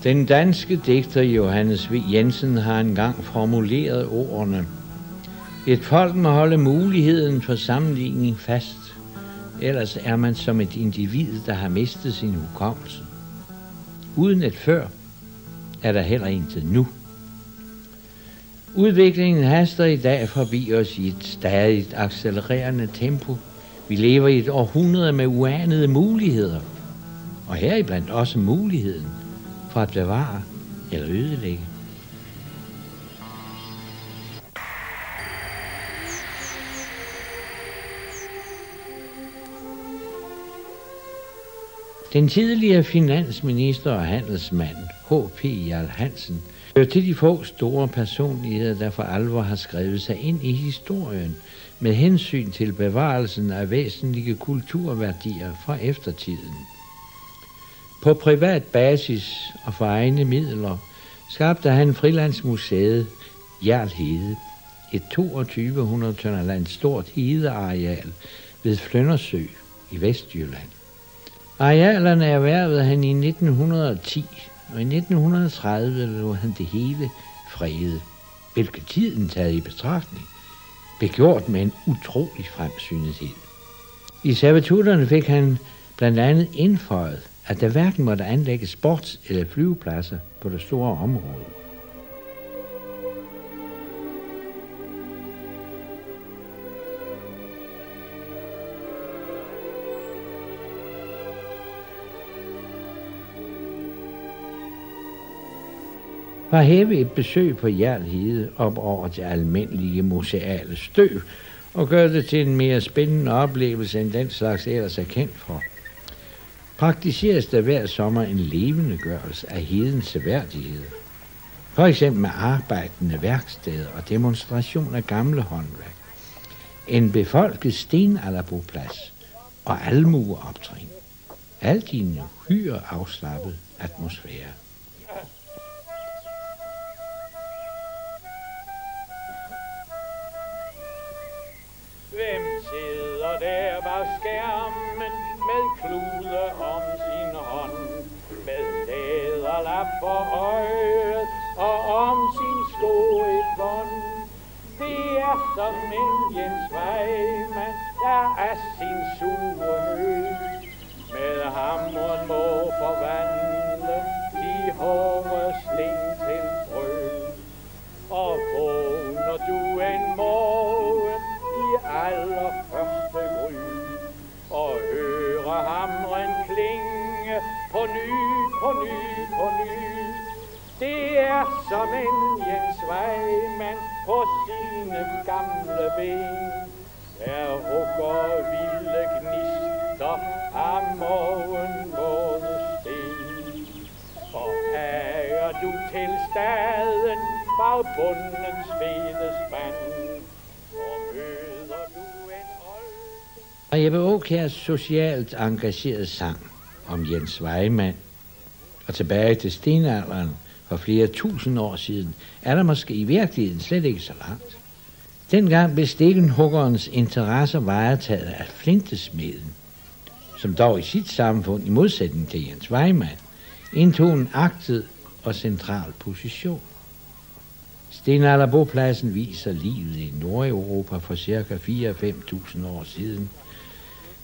Den danske digter Johannes V. Jensen har engang formuleret ordene: et folk må holde muligheden for sammenligning fast, ellers er man som et individ, der har mistet sin hukommelse. Uden et før er der heller intet nu. Udviklingen haster i dag forbi os i et stadigt accelererende tempo. Vi lever i et århundrede med uanede muligheder, og heriblandt også muligheden for at bevare eller ødelægge. Den tidligere finansminister og handelsmand H.P. Jarl Hansen hører til de få store personligheder, der for alvor har skrevet sig ind i historien med hensyn til bevarelsen af væsentlige kulturværdier fra eftertiden. På privat basis og for egne midler skabte han Frilandsmuseet Hjerl Hede, et 2200 tønder land stort hedeareal ved Fløndersø i Vestjylland. Arealerne erhvervede han i 1910, og i 1930 lå han det hele fredet, hvilket tiden taget i betragtning blev gjort med en utrolig fremsynethed. I servitutterne fik han blandt andet indføjet, at der hverken måtte anlægges sports- eller flyvepladser på det store område. For at hæve et besøg på Hjerl Hede op over det almindelige museale støv og gøre det til en mere spændende oplevelse end den slags ellers er kendt for, praktiseres der hver sommer en levendegørelse af hedens seværdigheder. For eksempel med arbejdende værksteder og demonstration af gamle håndværk, en befolket stenalderboplads og almueoptrin. Alt i en uhyre afslappet atmosfære. Hvem sidder der bag skærmen med klude om sin hånd, med læderlap for øjet og om sin sko et bånd? Det er som en Jens Vejmand, der er sin sure nød, med hammeren må forvandle de hårde sling til brød. Og vågner du en morgen i allerførste gry, og hører hamren klinge på ny, på ny, på ny. Det er som en Jens Vejmand på sine gamle ben, der hugger vilde gnister af morgenvåde sten. Og er du til staden bag bundens fede spand, Og Jeppe Aakjærs socialt engageret sang om Jens Vejmand og tilbage til stenalderen for flere tusind år siden, er der måske i virkeligheden slet ikke så langt. Dengang blev stenhuggerens interesser varetaget af flintesmeden, som dog i sit samfund, i modsætning til Jens Vejmand, indtog en agtet og central position. Stenalderbopladsen viser livet i Nordeuropa for ca. 4-5.000 år siden.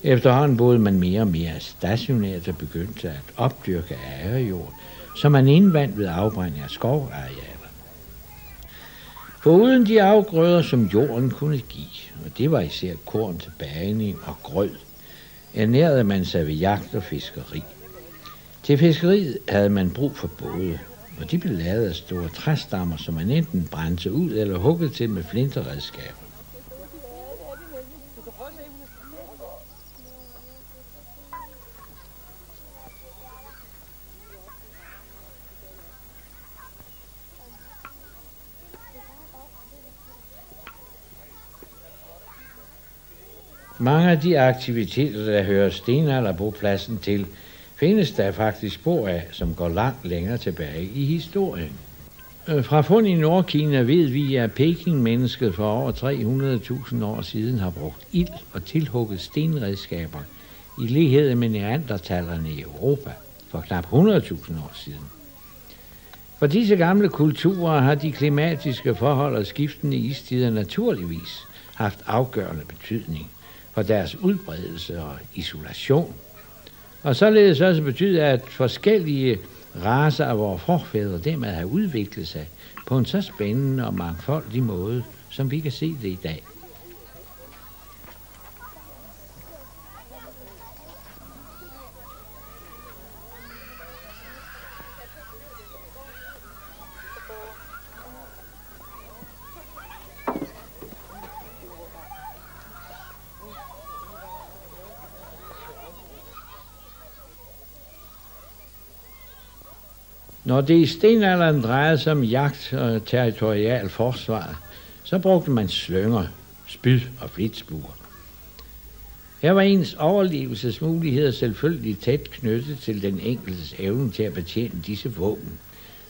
Efterhånden boede man mere og mere stationært og begyndte at opdyrke agerjord, som man indvandt ved afbrænding af skovarealer. Foruden de afgrøder, som jorden kunne give, og det var især korn til bagning og grød, ernærede man sig ved jagt og fiskeri. Til fiskeriet havde man brug for både, og de blev lavet af store træstammer, som man enten brændte ud eller huggede til med flinteredskaber. Mange af de aktiviteter, der hører stenalderbopladsen til, findes der faktisk spor af, som går langt længere tilbage i historien. Fra fund i Nordkina ved vi, at Peking-mennesket for over 300.000 år siden har brugt ild og tilhugget stenredskaber i lighed med neandertalerne i Europa for knap 100.000 år siden. For disse gamle kulturer har de klimatiske forhold og skiftende istider naturligvis haft afgørende betydning for deres udbredelse og isolation. Og således også betyder, at forskellige racer af vores forfædre dermed har udviklet sig på en så spændende og mangfoldig måde, som vi kan se det i dag. Når det i stenalderen drejede sig om jagt og territorial forsvar, så brugte man slynger, spyd og flitsbuer. Her var ens overlevelsesmuligheder selvfølgelig tæt knyttet til den enkeltes evne til at betjene disse våben,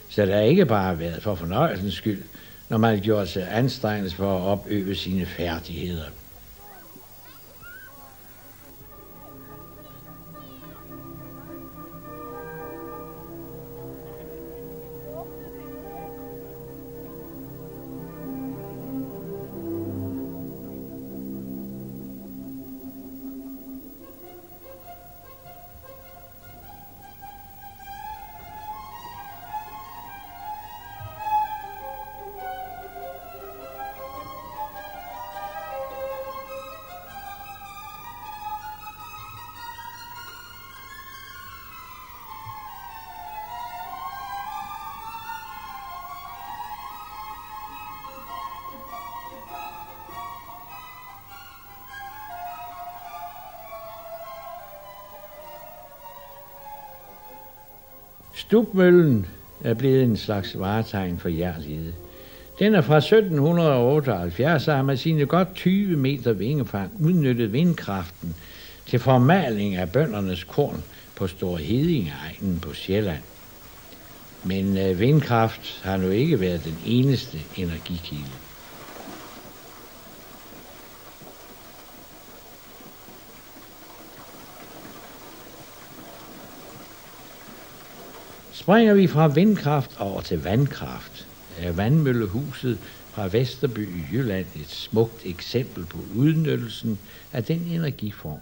så der ikke bare har været for fornøjelsens skyld, når man gjorde sig anstrengelse for at opøve sine færdigheder. Stubmøllen er blevet en slags varetegn for Hjerl. Den er fra 1778 og har med sine godt 20 meter vingefang udnyttet vindkraften til formaling af bøndernes korn på Store Hedinge-egnen på Sjælland. Men vindkraft har nu ikke været den eneste energikilde. Springer vi fra vindkraft over til vandkraft, er vandmøllehuset fra Vesterby i Jylland et smukt eksempel på udnyttelsen af den energiform.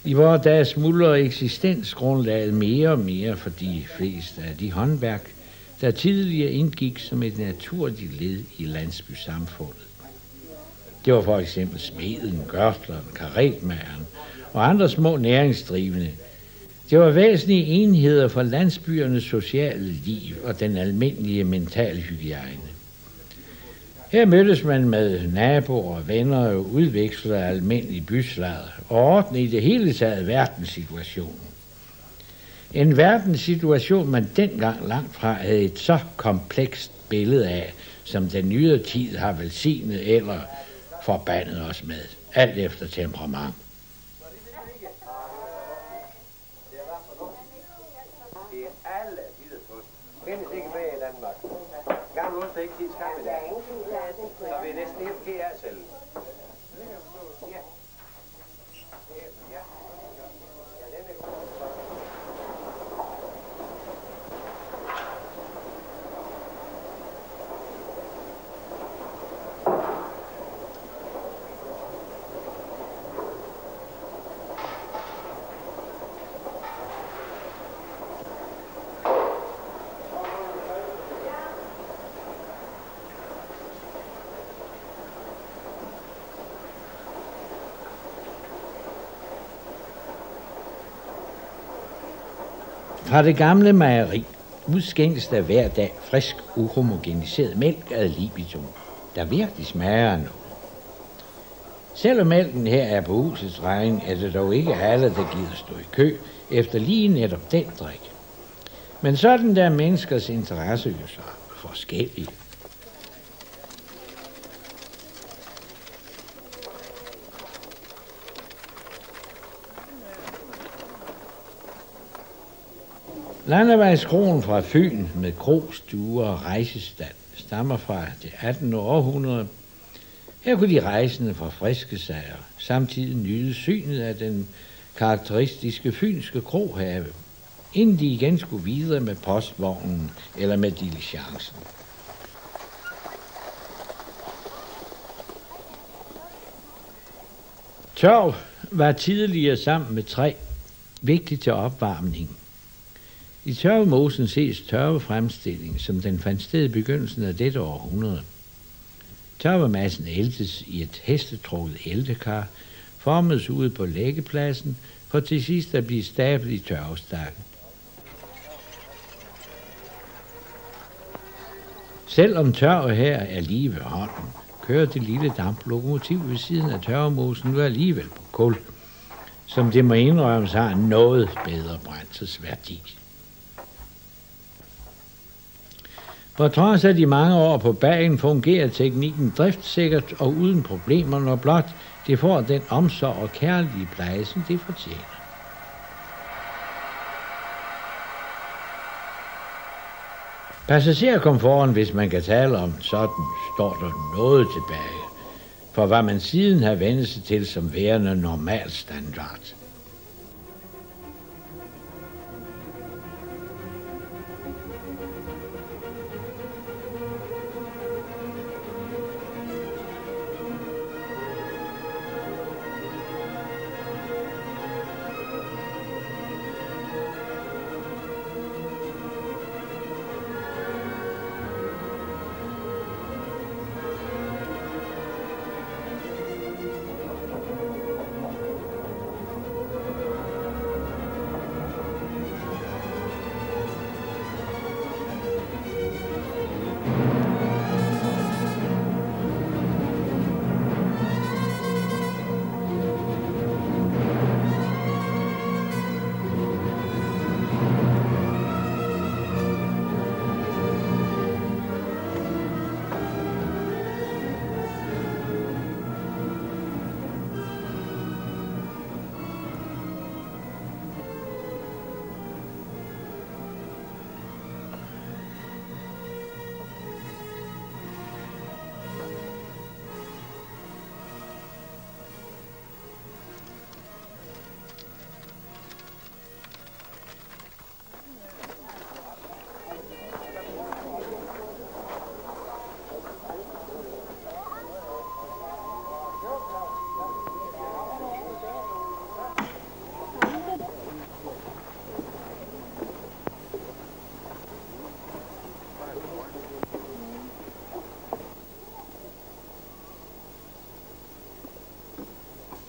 I vores dage smuldrer eksistensgrundlaget mere og mere for de fleste af de håndværk, der tidligere indgik som et naturligt led i landsbysamfundet. Det var for eksempel smeden, gørtleren, karetmageren og andre små næringsdrivende. Det var væsentlige enheder for landsbyernes sociale liv og den almindelige mentale hygiejne. Her mødtes man med naboer og venner og udvekslede almindelige byslader og ordnede i det hele taget verdenssituationen. En verdenssituation, man dengang langt fra havde et så komplekst billede af, som den nyere tid har velsignet eller forbandet os med, alt efter temperament. Så vi er næsten helt ked af selv. Fra det gamle mejeri udskænkes der hver dag frisk, uhomogeniseret mælk ad libitum, der virkelig smager af noget. Selvom mælken her er på husets regning, er det dog ikke alle, der gider stå i kø efter lige netop den drik. Men sådan der menneskers interesse jo så forskellige. Landevejskroen fra Fyn med kro, stuer og rejsestand stammer fra det 18. århundrede. Her kunne de rejsende forfriske sig og samtidig nyde synet af den karakteristiske fynske krohave, inden de igen skulle videre med postvognen eller med diligencen. Tørv var tidligere sammen med træ vigtigt til opvarmning. I tørvemosen ses tørvefremstilling, som den fandt sted i begyndelsen af dette århundrede. Tørvemassen æltes i et hestetrukket æltekar, formedes ude på læggepladsen, for til sidst at blive stablet i tørvestakken. Selvom tørv her er lige ved hånden, kører det lille damplokomotiv ved siden af tørvemosen nu alligevel på kul, som det må indrømmes har noget bedre brændselsværdi. På trods af de mange år på bagen fungerer teknikken driftsikkert og uden problemer, når blot det får den omsorg og kærlige pleje, som det fortjener. Passagerkomforten, hvis man kan tale om sådan, står der noget tilbage, for hvad man siden har vendt sig til som værende normal standard.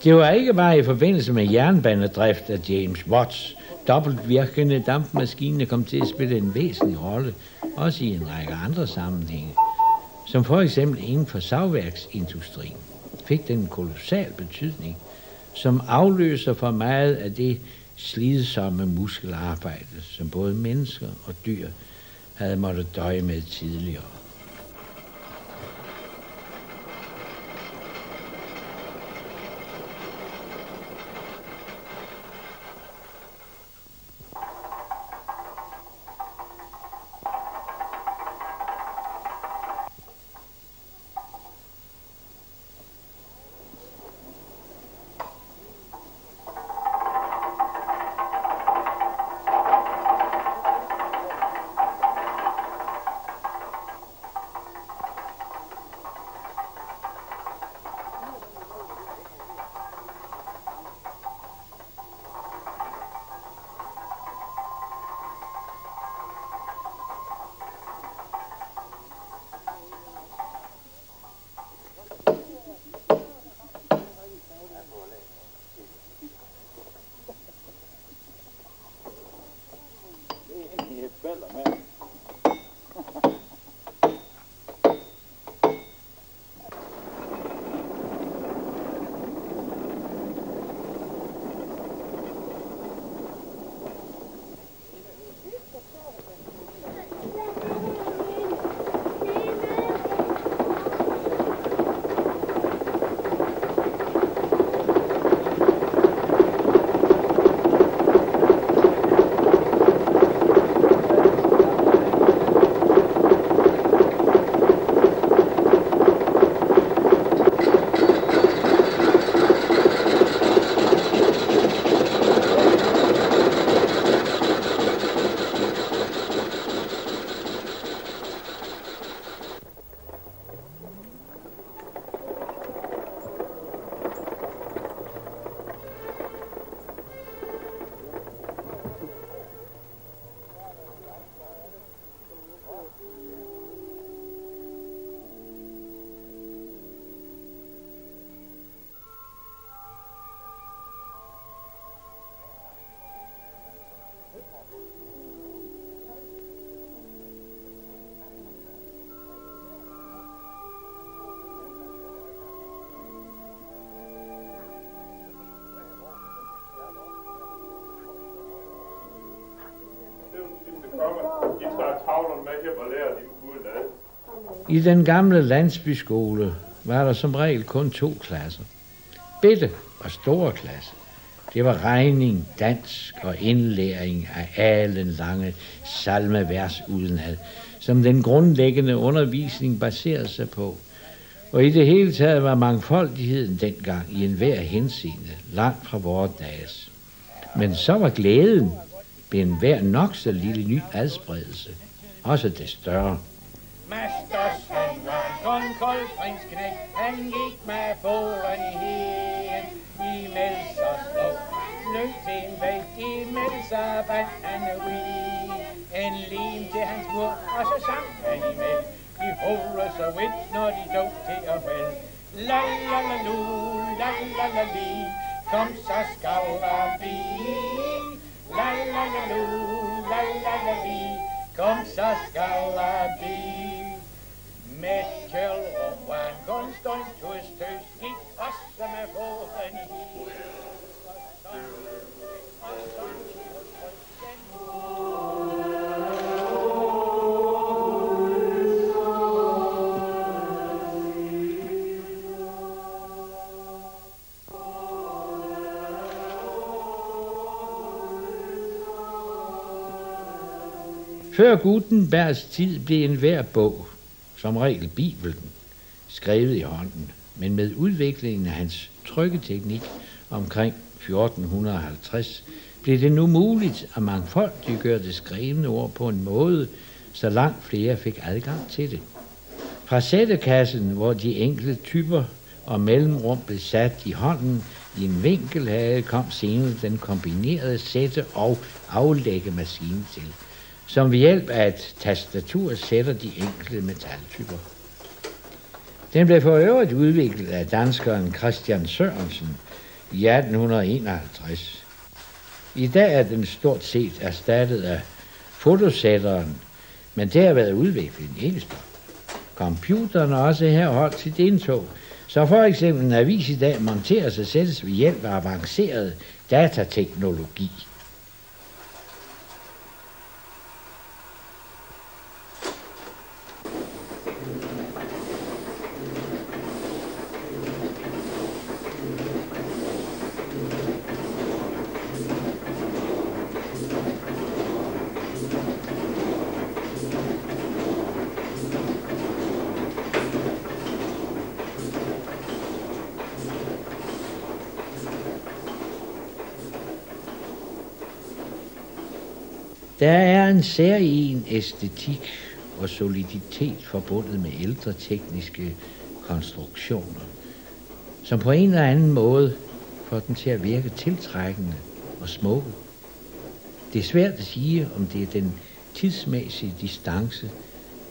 Det var ikke bare i forbindelse med jernbanedrift, at James Watts dobbeltvirkende dampmaskine kom til at spille en væsentlig rolle, også i en række andre sammenhænge, som for eksempel inden for savværksindustrien fik den kolossal betydning, som afløser for meget af det slidsomme muskelarbejde, som både mennesker og dyr havde måttet døje med tidligere. kommer, de tager tavlerne med hjem og lærer dem udenad. I den gamle landsbyskole var der som regel kun 2 klasser. Bitte og store klasser. Det var regning, dansk og indlæring af alenlange salmevers udenad, som den grundlæggende undervisning baserede sig på. Og i det hele taget var mangfoldigheden dengang i enhver henseende langt fra vores dages. Men så var glæden ved enhver nok så lille ny adspredelse også det større. Masters, han var en grønkoldspringsknægt, han gik med foran i heden, i melserslov. Nødt til en væg i melserband, han er ude. En lim til hans mor, og så sang han imellem. De holder så vidt, når de dog til at vel. La la la lu, la la la li, kom så skal der blive. La la la lu, la la la li, kom så skal der blive. Med kjøl og en konstant tøs gik også med foran i. Før Gutenbergs tid blev enhver bog, som regel Bibelen, skrevet i hånden, men med udviklingen af hans trykketeknik omkring 1450 blev det nu muligt at mangfoldiggøre det skrevne ord på en måde, så langt flere fik adgang til det. Fra sættekassen, hvor de enkelte typer og mellemrum blev sat i hånden i en vinkelhage, kom senere den kombinerede sætte- og aflæggemaskine til, som ved hjælp af et tastatur sætter de enkelte metaltyper. Den blev for øvrigt udviklet af danskeren Christian Sørensen i 1851. I dag er den stort set erstattet af fotosætteren, men det har været udviklet en eneste. Computeren er også her holdt sit indtog, så for eksempel en avis i dag monteres og sættes ved hjælp af avanceret datateknologi. Der er en særegen æstetik og soliditet forbundet med ældre tekniske konstruktioner, som på en eller anden måde får den til at virke tiltrækkende og smukke. Det er svært at sige, om det er den tidsmæssige distance,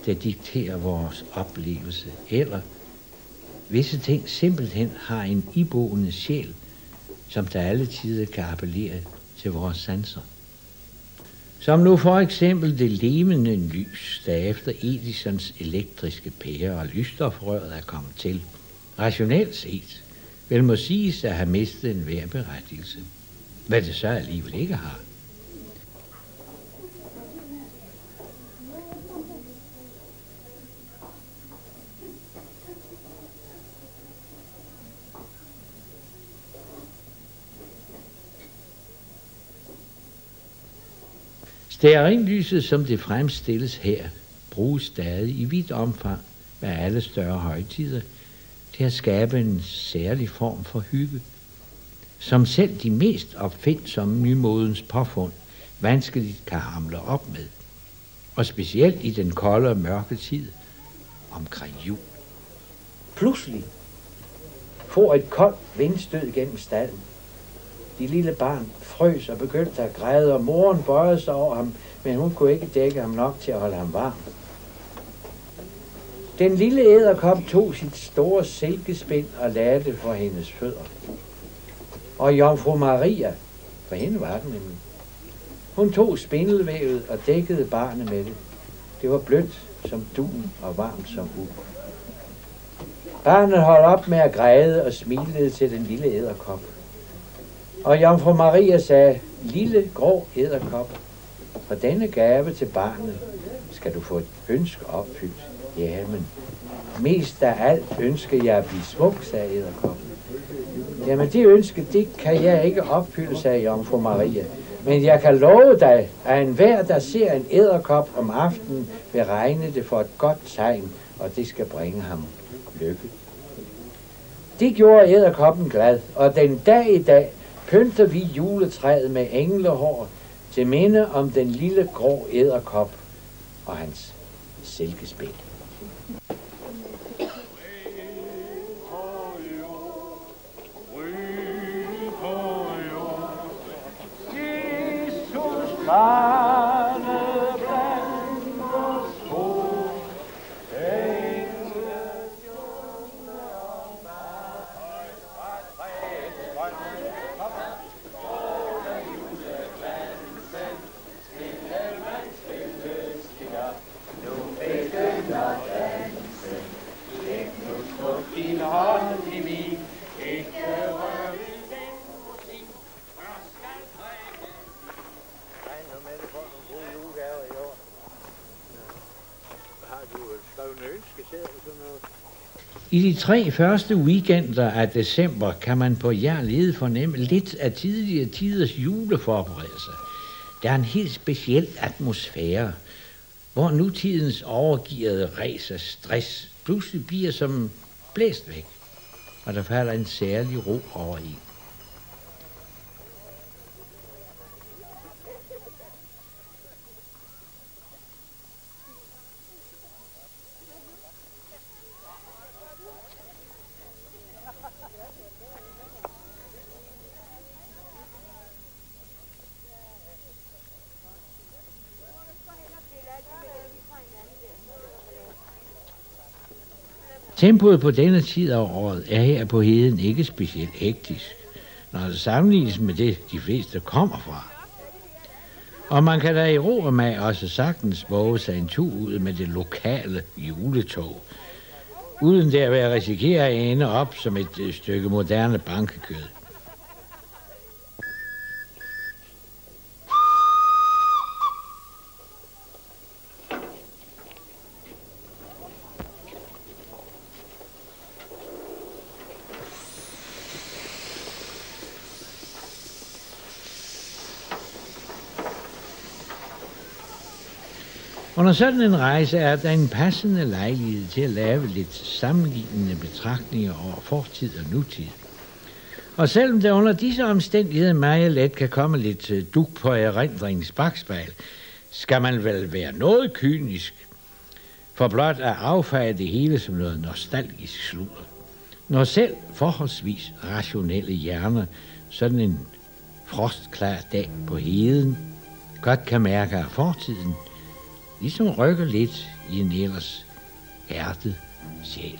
der dikterer vores oplevelse, eller visse ting simpelthen har en iboende sjæl, som der alle tider kan appellere til vores sanser. Som nu for eksempel det levende lys, der efter Edisons elektriske pære og lysstofrøret er kommet til, rationelt set, vel må siges at have mistet enhver berettigelse, hvad det så alligevel ikke har. Stearinlyset, som det fremstilles her, bruges stadig i vidt omfang ved alle større højtider til at skabe en særlig form for hygge, som selv de mest opfindsomme nymodens påfund vanskeligt kan hamle op med, og specielt i den kolde og mørke tid omkring jul. Pludselig får et koldt vindstød gennem stalden. Det lille barn frøs og begyndte at græde, og moren bøjede sig over ham, men hun kunne ikke dække ham nok til at holde ham varm. Den lille edderkop tog sit store silkespind og lagde det for hendes fødder. Og Jomfru Maria, for hende var den nemlig, hun tog spindelvævet og dækkede barnet med det. Det var blødt som dun og varmt som uld. Barnet holdt op med at græde og smilede til den lille edderkop. Og Jomfru Maria sagde, lille grå edderkop, For denne gave til barnet skal du få et ønske opfyldt. Jamen, mest af alt ønsker jeg at blive smuk, sagde edderkoppen. Jamen, det ønske, det kan jeg ikke opfylde, sagde Jomfru Maria. Men jeg kan love dig, at enhver, der ser en edderkop om aftenen, vil regne det for et godt tegn, og det skal bringe ham lykke. Det gjorde edderkoppen glad, og den dag i dag pynter vi juletræet med englehår til minde om den lille grå edderkop og hans silkespænd. I de 3 første weekender af december kan man på Hjerlede fornemme lidt af tidligere tiders juleforberedelser. Der er en helt speciel atmosfære, hvor nutidens overgearede ræs og stress pludselig bliver som blæst væk, og der falder en særlig ro over en. Tempoet på denne tid af året er her på heden ikke specielt hektisk, når det sammenlignes med det, de fleste kommer fra. Og man kan da i ro og mag også sagtens våge sig en tur ud med det lokale juletog, uden der at risikere at ende op som et stykke moderne bankekød. Under sådan en rejse er der en passende lejlighed til at lave lidt sammenlignende betragtninger over fortid og nutid. Og selvom der under disse omstændigheder meget let kan komme lidt dug på erindringens bakspejl, skal man vel være noget kynisk, for blot at affeje det hele som noget nostalgisk sludder. Når selv forholdsvis rationelle hjerner sådan en frostklar dag på heden godt kan mærke af fortiden, ligesom rykker lidt i en ellers hærdet sjæl.